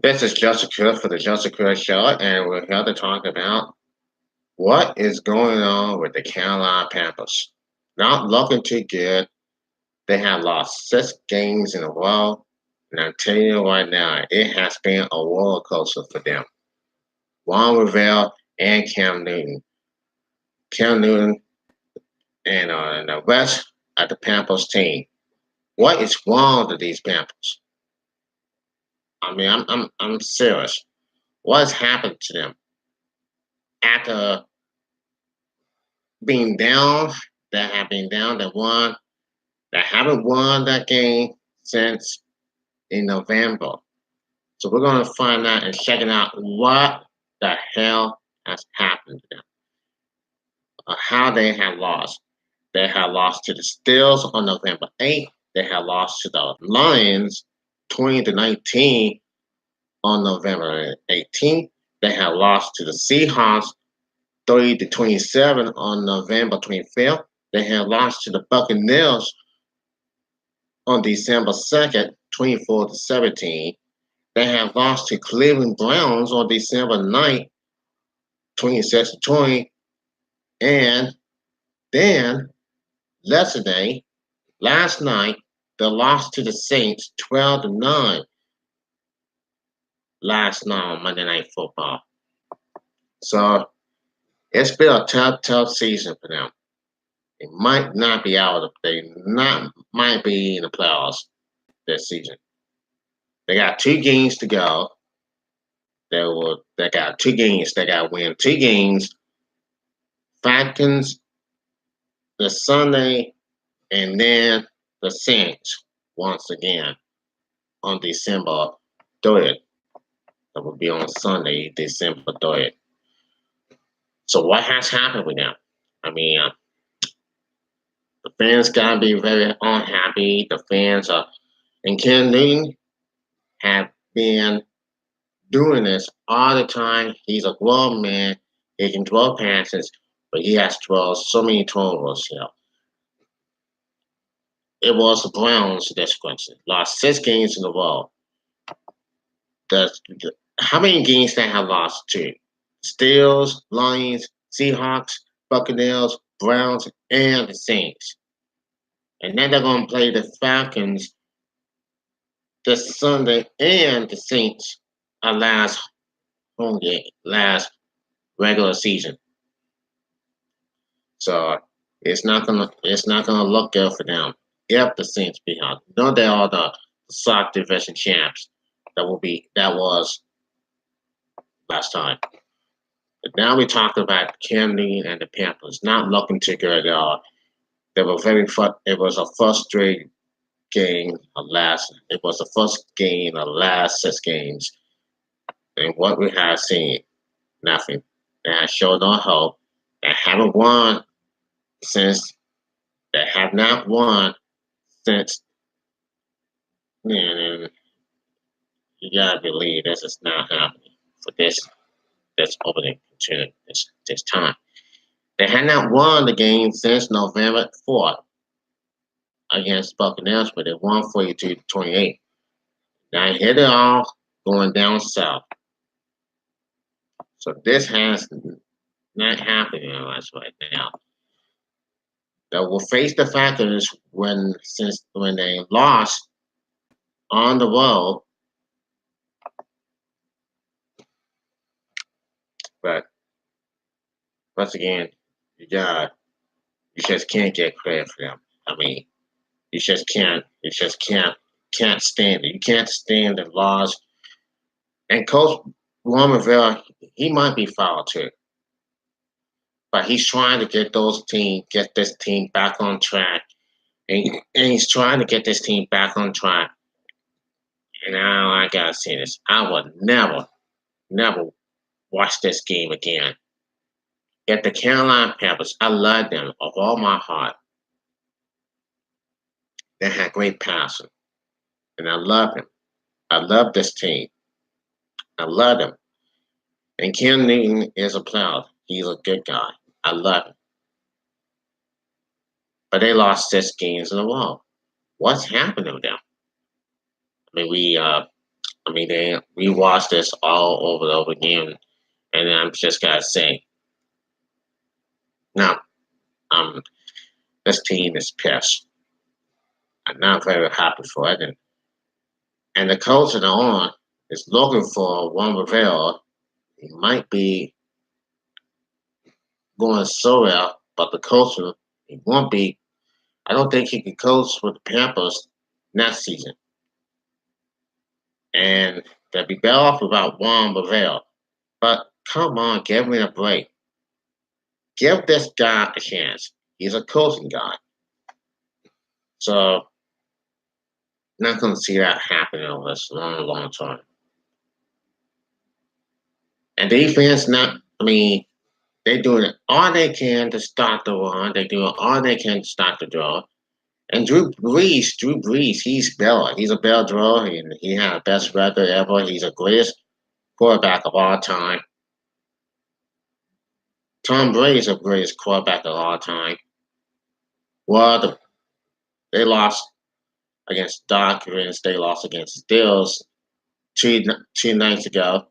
This is Joseph Crudup for the Joseph Crudup Show, and we're here to talk about what is going on with the Carolina Panthers. Not looking too good. They have lost 6 games in a row, and I'm telling you right now, it has been a roller coaster for them. Ron Rivera and Cam Newton. Cam Newton and the rest of the Panthers team. What is wrong with these Panthers? I mean, I'm serious. What has happened to them after being down, that have been down, that haven't won that game since in November. So we're going to find out and check it out what the hell has happened to them, how they have lost. They have lost to the Steelers on November 8th. They have lost to the Lions 20-19 on November 18th. They have lost to the Seahawks 30-27 on November 25th. They have lost to the Buccaneers on December 2nd, 24-17. They have lost to Cleveland Browns on December 9th, 26-20. And then yesterday, last night, they lost to the Saints 12-9 last night on Monday Night Football. So it's been a tough season for them. They might not be out. They might be in the playoffs this season. They got 2 games to go. They got 2 games. They got to win 2 games. Falcons the Sunday, and then the Saints once again on December 30th. That will be on Sunday, December 30th. So what has happened with them? I mean, the fans gotta be very unhappy. The fans are, and Ken Newton have been doing this all the time. He's a grown man. He can throw passes, but he has thrown so many turnovers here. It was the Browns this question. Lost 6 games in a row. How many games they have lost to? Steelers, Lions, Seahawks, Buccaneers, Browns, and the Saints. And then they're going to play the Falcons this Sunday and the Saints last home game, last regular season. So it's not gonna look good for them if the Saints beat out. No, they are the South Division champs. That was last time. But now we talk about Cam Newton and the Panthers. Not looking too good at all. They were it was a frustrating game it was the first game of the last 6 games. And what we have seen, nothing. They have shown no hope. They haven't won since they have not won since, and you gotta believe this is not happening for this opening to this time. They had not won the game since November 4th against Buccaneers, but they won 42-28. Now here they are going down south. So this has not happening to us right now. They will face the Falcons when they lost on the road. But once again, you just can't get credit for them. I mean, you just can't stand it. You can't stand the loss. And Coach Ron Rivera, he might be foul too, but he's trying to get this team back on track, and he's trying to get this team back on track. And now I gotta say this: I would never watch this game again. Yet the Carolina Panthers, I love them of all my heart. They had great passing, and I love them. I love this team. I love them. And Cam Newton is a player. He's a good guy. I love him. But they lost 6 games in a row. What's happened to them? I mean, I mean, we watched this all over and over again, and I'm just gotta say, now, um, this team is pissed. I'm not very happy for it, and the coach and on is looking for one Ravel. He might be going so well, but the coach he won't be. I don't think he can coach with the Panthers next season, and they'll be better off without Juan Ravel. But come on, give me a break. Give this guy a chance. He's a coaching guy. So, not going to see that happen over this long term. And defense, I mean, they're doing all they can to stop the run. They're doing all they can to stop the draw. And Drew Brees, he's better. He's a better drawer. He had the best record ever. He's the greatest quarterback of all time. Tom Brady's the greatest quarterback of all time. Well, they lost against Doctrines. They lost against Steelers two nights ago.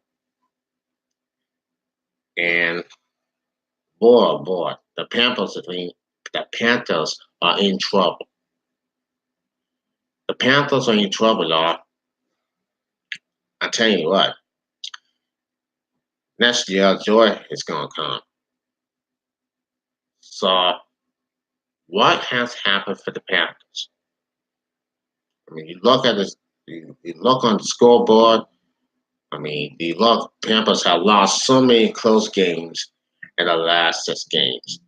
And boy, oh boy, the Panthers are in trouble. The Panthers are in trouble, y'all. I tell you what, next year joy is gonna come. So, what has happened for the Panthers? I mean, you look at this, you look on the scoreboard. I mean, the Panthers have lost so many close games in the last 6 games.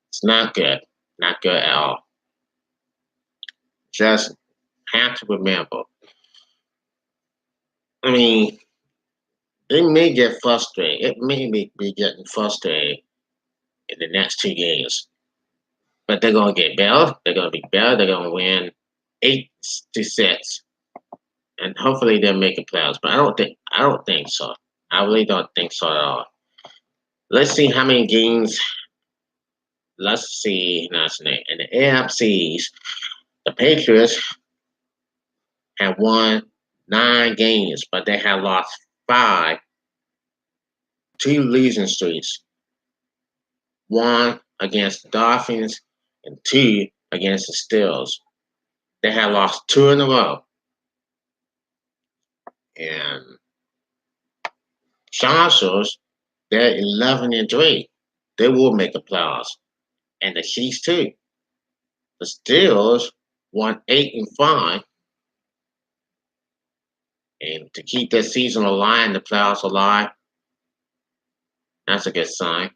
It's not good. Not good at all. Just have to remember. I mean, they may get frustrated. It may be getting frustrated in the next 2 games. But they're gonna get better. They're gonna be better. They're gonna win 8-6. And hopefully they'll make it playoffs. But I don't think so. I really don't think so at all. Let's see how many games. Let's see. No, in the AFCs, the Patriots have won 9 games, but they have lost 5, 2 losing streaks. 1 against the Dolphins and 2 against the Steelers. They have lost 2 in a row. And Chargers, they're 11-3. They will make the playoffs. And the Chiefs too. The Steelers won 8-5. And to keep their season alive and the playoffs alive, that's a good sign.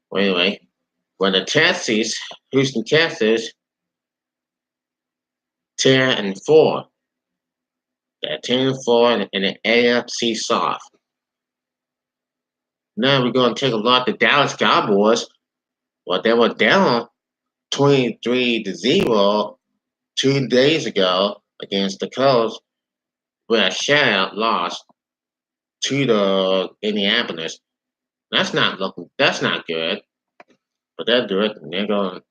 Well, anyway, when the Houston Texans, 10-4. They're 10-4 in the AFC South. Now we're going to take a look at the Dallas Cowboys. Well, they were down 23-0 2 days ago against the Colts, where a shutout loss to the Indianapolis. That's not good. But they're good. They're going to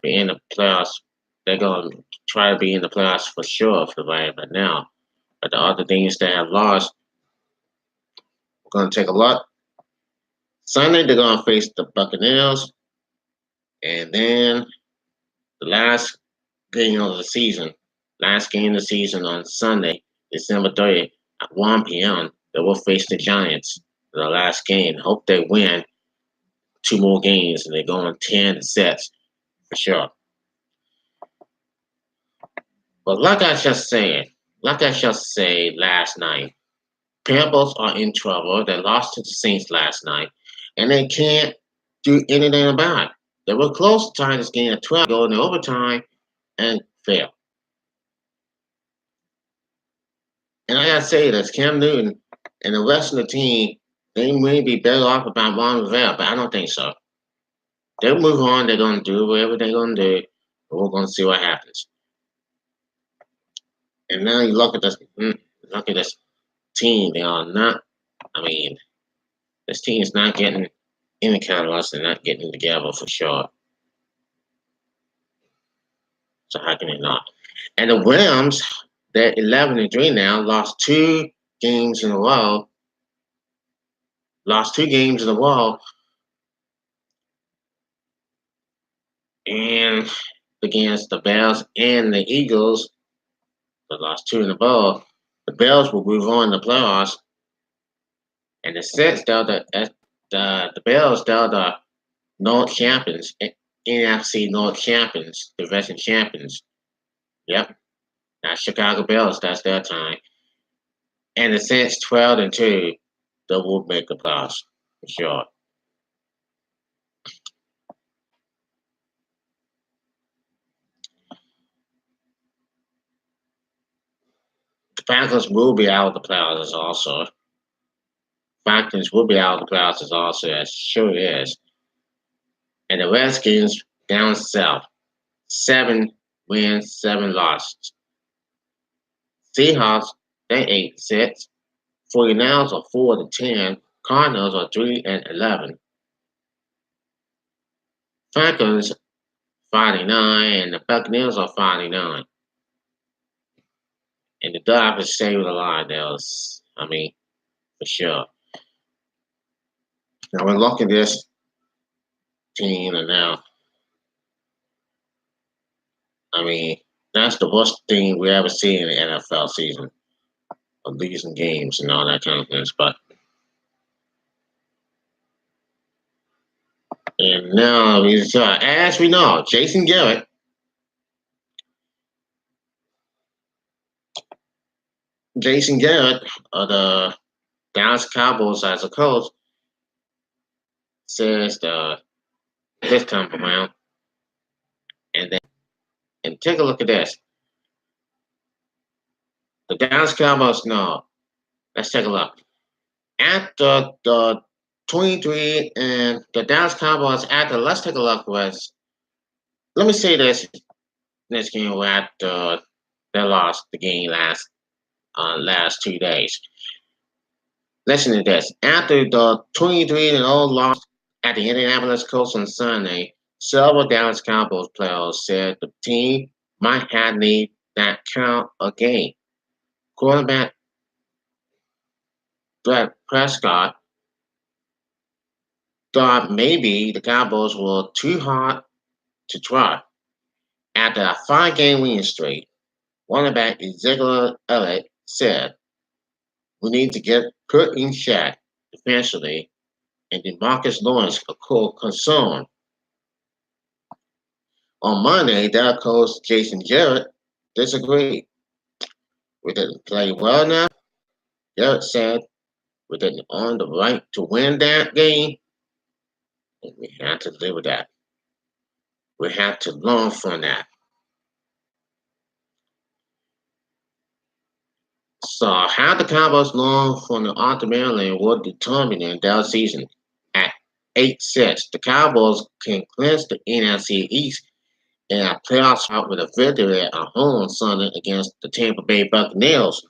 be in the playoffs. They're going to try to be in the playoffs for sure for right now. But the other things they have lost, we're going to take a look. Sunday, they're going to face the Buccaneers. And then the last game of the season on Sunday, December 30th at 1 p.m., they will face the Giants in the last game. Hope they win 2 more games and they're going 10-6 for sure. But like I just said last night, Panthers are in trouble. They lost to the Saints last night, and they can't do anything about it. They were close to tying this game at 12, going to overtime, and failed. And I gotta say this, Cam Newton and the rest of the team, they may be better off about Ron Rivera, but I don't think so. They'll move on. They're gonna do whatever they're gonna do, and we're gonna see what happens. And now you look at this team. They are not. I mean, this team is not getting any kind of loss. They're not getting together for sure. So how can they not? And the Rams, they're 11-3 now. Lost 2 games in a row, lost 2 games in a row, and against the Bears and the Eagles, they lost 2 in a row. The Bears will move on to the playoffs, and the Saints, the Bears, they're the North champions, NFC North champions, division champions. Yep, that's Chicago Bears. That's their time. And the Saints 12-2, they will make the playoffs for sure. The Falcons will be out of the playoffs also. Falcons will be out of the playoffs also. It sure is. And the Redskins down south, 7 wins, 7 losses. Seahawks, they 8-6. 49ers are 4-10. Cardinals are 3-11. Falcons 5-9, and the Buccaneers are 5-9. And the Dolphins saving a lot there. For sure. Now we're looking at this team, and now, that's the worst thing we ever see in the NFL season of losing games and all that kind of things. But and now as we know, Jason Garrett, of the Dallas Cowboys as a coach, says this time around, and take a look at this. The Dallas Cowboys, no, let's take a look. After the 23 and the Dallas Cowboys, let's take a look with, let me say this game after they lost the game last 2 days. Listen to this. After the 23-0 loss at the Indianapolis Colts on Sunday, several Dallas Cowboys players said the team might have need that count again. Quarterback Dak Prescott thought maybe the Cowboys were too hard to try. After a 5-game winning streak, cornerback Ezekiel Elliott said, "We need to get put in check defensively," and DeMarcus Lawrence a core concern. On Monday, their coach Jason Garrett disagreed. "We didn't play well enough," Garrett said. "We didn't earn the right to win that game, and we had to live with that. We had to learn from that." So how the Cowboys learn from the ultimately will determine their season. At 8-6, the Cowboys can clinch the NFC East in a playoff spot with a victory at home on Sunday against the Tampa Bay Buccaneers.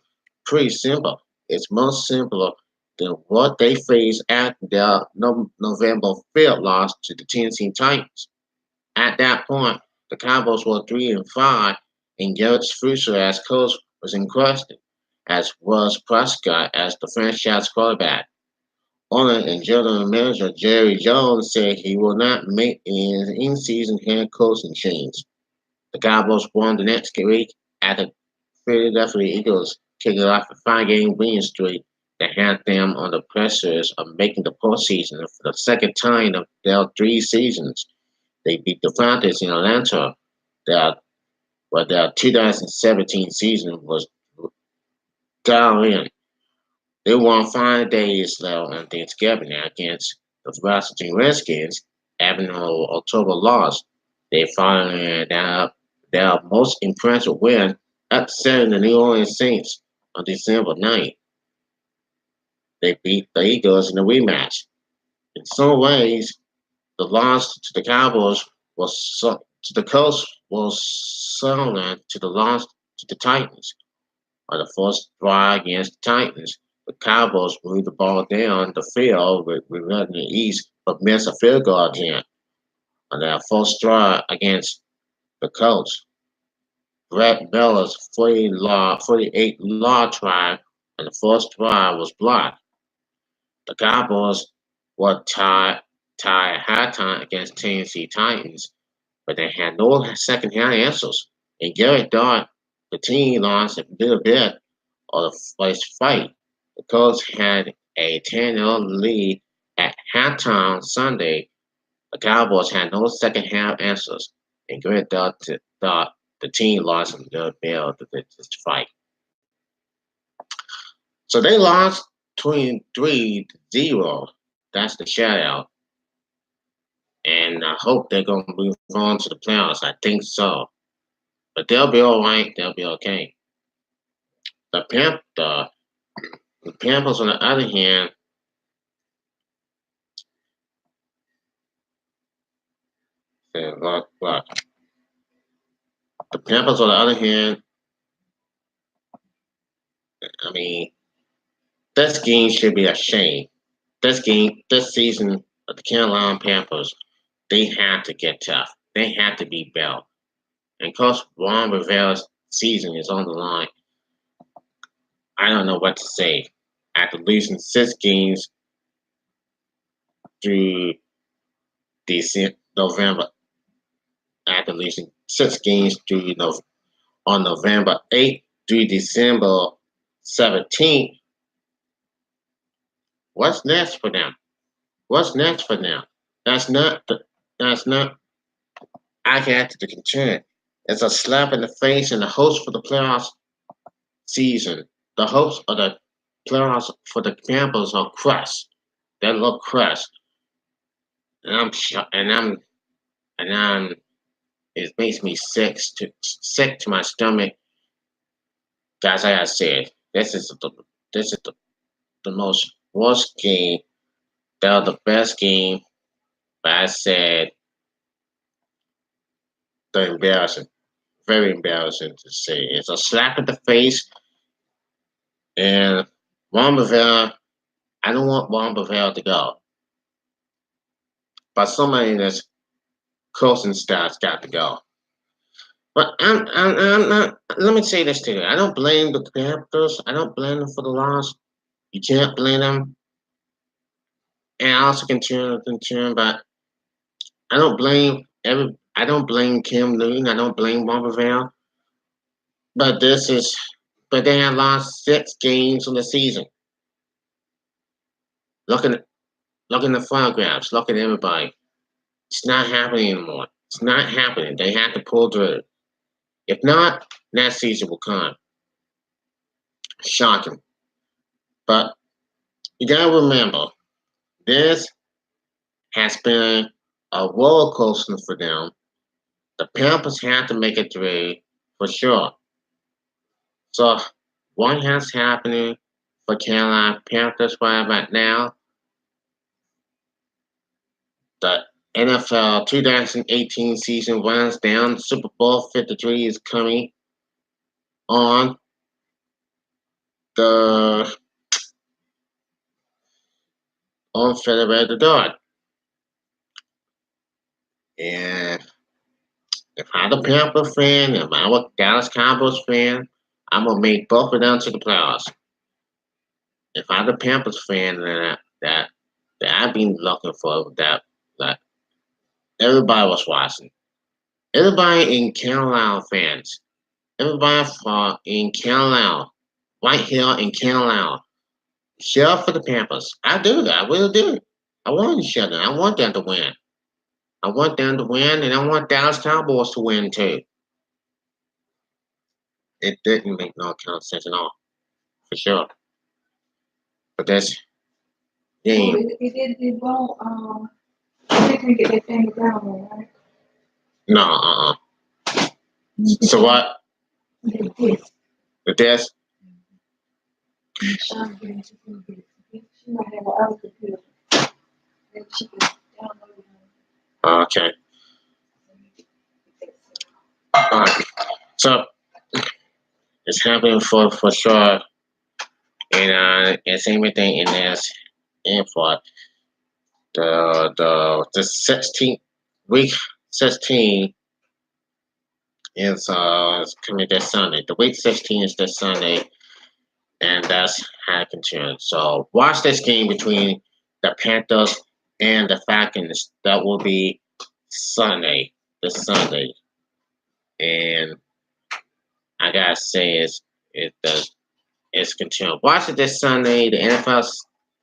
Pretty simple. It's much simpler than what they faced at their November 5th loss to the Tennessee Titans. At that point, the Cowboys were 3-5, and Garrett's future as coach was in question, as was Prescott as the franchise quarterback. Owner and general manager Jerry Jones said he will not make an in-season head coaching change. The Cowboys won the next week at the Philadelphia Eagles, kicking off a 5-game winning streak that had them on the pressures of making the postseason for the second time of their 3 seasons. They beat the Panthers in Atlanta. Their 2017 season was down in. They won 5 days left on Thanksgiving against the Washington Redskins, having an October loss. They followed their most impressive win, upsetting the New Orleans Saints on December 9th. They beat the Eagles in the rematch. In some ways, the loss to the Cowboys to the Colts was similar to the loss to the Titans. On the first drive against the Titans, the Cowboys moved the ball down the field with running the East, but missed a field goal attempt. On their first drive against the Colts, Brett Miller's 48-yard drive and the first drive was blocked. The Cowboys were tied at halftime against Tennessee Titans, but they had no second half answers. And Gary thought the team lost a little bit of the first fight. The Colts had a 10-0 lead at halftime Sunday. The Cowboys had no second half answers, and Gary thought the team lost a little bit of this fight. So they lost 23-0. That's the shutout. And I hope they're going to move on to the playoffs. I think so. But they'll be all right. They'll be okay. The Panthers, on the other hand, look. The Panthers, on the other hand, I mean, this game should be a shame. This season, the Carolina Panthers, they have to get tough. They have to beat Bell. And Coach Ron Rivera's season is on the line. I don't know what to say. After losing 6 games through November, after losing 6 games on November 8th through December 17th, what's next for them? What's next for them? That's not I had to concern. It's a slap in the face, and the hopes for the playoffs season, the hopes of the playoffs for the Panthers are crushed. They look crushed, and it makes me sick to my stomach. Guys, like I said, this is the most worst game. That was the best game, but I said the embarrassing, very embarrassing to say. It's a slap in the face, and Ron Rivera, I don't want Ron Rivera to go, but somebody in this coaching staff's got to go. But I'm not. Let me say this to you. I don't blame the Panthers. I don't blame them for the loss. You can't blame them. And I also concern, but I don't blame I don't blame Kim Newton. I don't blame Bomberville. But but they have lost 6 games in the season. Look at the photographs. Look at everybody. It's not happening anymore. It's not happening. They have to pull through. If not, next season will come. Shocking. But you gotta remember, this has been a roller coaster for them. The Panthers have to make it through for sure. So what has happening for Carolina Panthers right now? The NFL 2018 season winds down. Super Bowl 53 is coming on the on February the 3rd. And if I'm a Panther fan, if I'm a Dallas Cowboys fan, I'm gonna make both of them to the playoffs. If I'm a Panthers fan, that I've been looking for, that everybody was watching. Everybody in Carolina fans, everybody in Carolina, right here in Carolina, cheer for the Panthers. I do that. I really do. I want to cheer them. I want them to win. I want them to win, and I want Dallas Cowboys to win too. It didn't make no kind of sense at all, for sure. But that's game. It won't. They can get that thing down, right? No, So what? The test? She might have other computer. Maybe she can download it. Okay. So it's happening for sure, and it's everything in this info. The 16th week 16 is coming this Sunday. The week 16 is this Sunday. and that's how it continues. So watch this game between the Panthers and the Falcons. That will be Sunday, this Sunday, and I gotta say it's continuing. Watch it this Sunday. The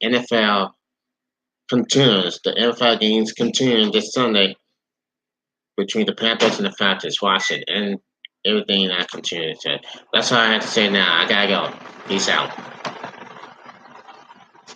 NFL continues. The NFL games continue this Sunday between the Panthers and the Falcons. Watch it and everything that continues. That's all I have to say now. I gotta go. Peace out.